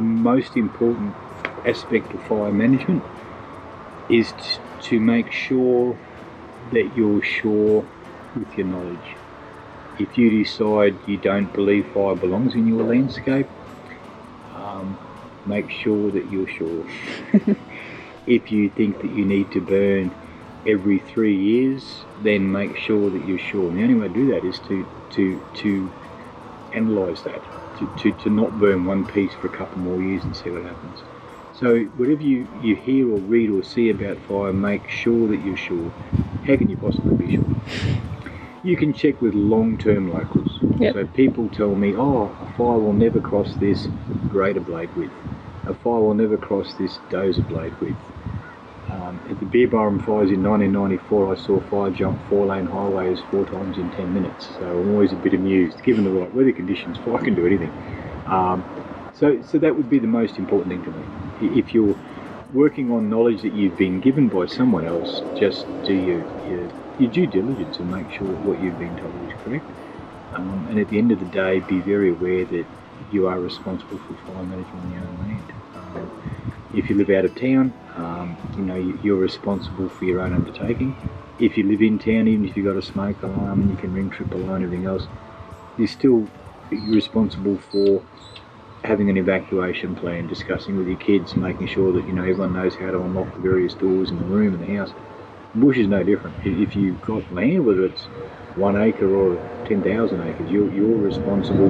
the most important aspect of fire management is to make sure that you're sure with your knowledge. If you decide you don't believe fire belongs in your landscape, make sure that you're sure. If you think that you need to burn every 3 years, then make sure that you're sure. And the only way to do that is to analyse that, to not burn one piece for a couple more years and see what happens. So whatever you hear or read or see about fire, make sure that you're sure. How can you possibly be sure? You can check with long-term locals. Yep. So people tell me, oh, a fire will never cross this greater blade width. A fire will never cross this dozer blade width. At the Beerburrum fires in 1994, I saw fire jump 4-lane highways 4 times in 10 minutes. So I'm always a bit amused. Given the right weather conditions, fire can do anything. So that would be the most important thing to me. If you're working on knowledge that you've been given by someone else, just do your due diligence and make sure that what you've been told is correct. And at the end of the day, be very aware that you are responsible for fire management on your own land. If you live out of town, you're responsible for your own undertaking. If you live in town, even if you've got a smoke alarm and you can ring triple O and everything else, you're responsible for having an evacuation plan, discussing with your kids, making sure that everyone knows how to unlock the various doors in the room and the house. Bush is no different. If you've got land, whether it's 1 acre or 10,000 acres, you're responsible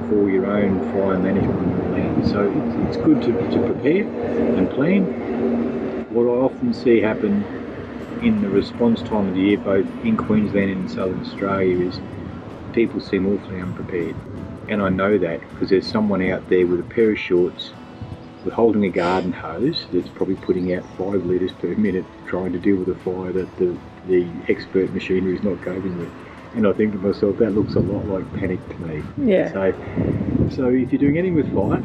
for your own fire management on your land. So it's good to prepare and plan. What I often see happen in the response time of the year, both in Queensland and in Southern Australia, is people seem awfully unprepared. And I know that because there's someone out there with a pair of shorts, with holding a garden hose that's probably putting out 5 litres per minute, trying to deal with a fire that the expert machinery is not coping with. And I think to myself, that looks a lot like panic to me. Yeah. So if you're doing anything with fire,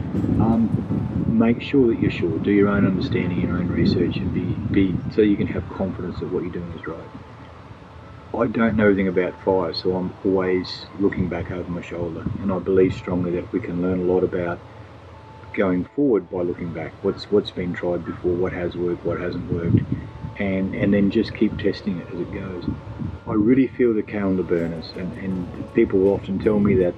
make sure that you're sure. Do your own understanding, your own research, and be so you can have confidence that what you're doing is right. I don't know anything about fire, so I'm always looking back over my shoulder, and I believe strongly that we can learn a lot about going forward by looking back. What's been tried before, what has worked, what hasn't worked, and then just keep testing it as it goes. I really feel the calendar burners, and people will often tell me that,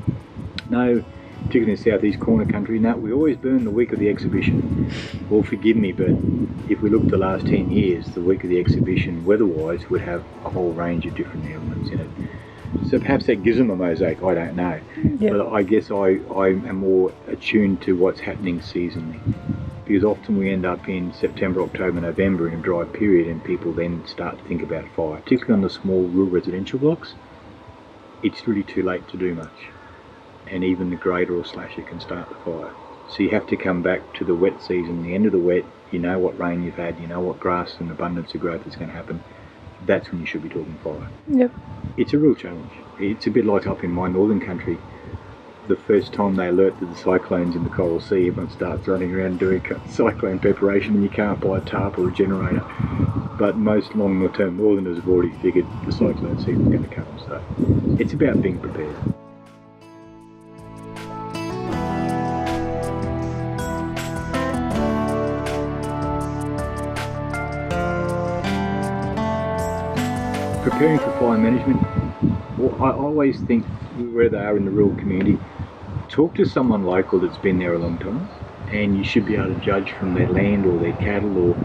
no, particularly in the southeast corner country, no, we always burn the week of the exhibition. Well, forgive me, but if we look at the last 10 years, the week of the exhibition, weather-wise, would have a whole range of different elements in it. So perhaps that gives them a mosaic, I don't know. Yep. But I guess I am more attuned to what's happening seasonally. Because often we end up in September, October, November in a dry period, and people then start to think about fire. Particularly on the small rural residential blocks, it's really too late to do much. And even the grader or slasher can start the fire. So you have to come back to the wet season, the end of the wet, you know what rain you've had, you know what grass and abundance of growth is going to happen. That's when you should be talking fire. Yep. It's a real challenge. It's a bit like up in my northern country. The first time they alert to the cyclones in the Coral Sea, everyone starts running around doing cyclone preparation, and you can't buy a tarp or a generator. But most long-term northerners have already figured the cyclone season's going to come. So it's about being prepared. Preparing for fire management, well, I always think where they are in the rural community, talk to someone local that's been there a long time, and you should be able to judge from their land or their cattle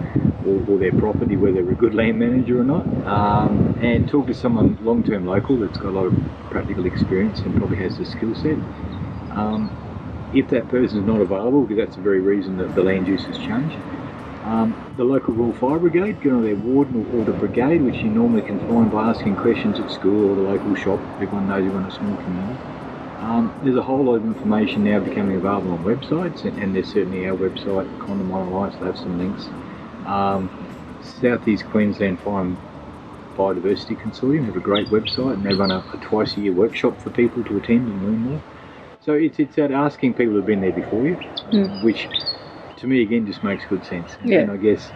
or their property whether they're a good land manager or not, and talk to someone long-term local that's got a lot of practical experience and probably has the skill set. If that person's not available, because that's the very reason that the land use has changed, the local Rural Fire Brigade, get on their warden or the brigade, which you normally can find by asking questions at school or the local shop. Everyone knows you're in a small community. There's a whole lot of information now becoming available on websites, and there's certainly our website, Condom Alliance, will have some links. Southeast Queensland Fire and Biodiversity Consortium have a great website, and they run a twice-a-year workshop for people to attend and learn more. So it's about asking people who've been there before you, which to me again just makes good sense. Yeah. And I guess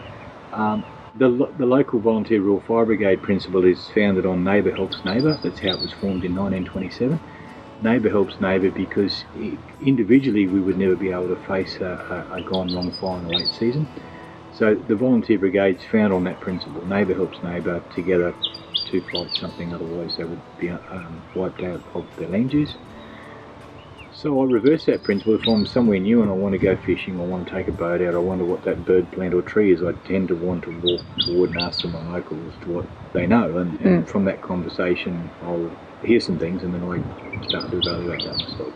the local volunteer Rural Fire Brigade principle is founded on neighbour helps neighbour. That's how it was formed in 1927. neighbour helps neighbour, because individually we would never be able to face a gone wrong fire in the late season. So the volunteer brigades found on that principle, neighbour helps neighbour, together to fight something, otherwise they would be wiped out of their land use. So I reverse that principle. If I'm somewhere new and I want to go fishing, or want to take a boat out, I wonder what that bird, plant or tree is, I tend to want to walk toward and ask someone local as to what they know, and from that conversation I'll hear some things, and then I start to evaluate that myself.